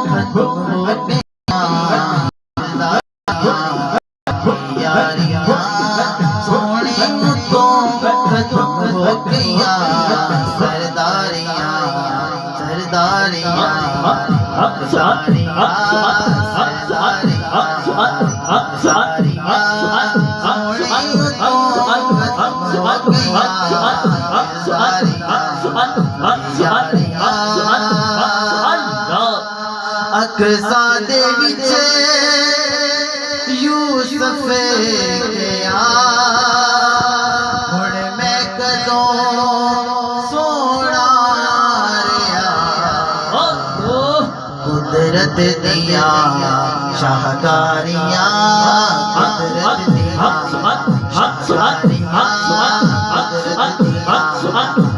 खत्म हो गया यारियां सोने तो खत्म हो गया सरदारियां सरदारियां अक़सा दे विच यूसुफ गया हुण मैं कदों सोना रहा कुदरत दिया शाहकारियां कुदरत दिया शाहकारियां कुदरत दिया शाहकारियां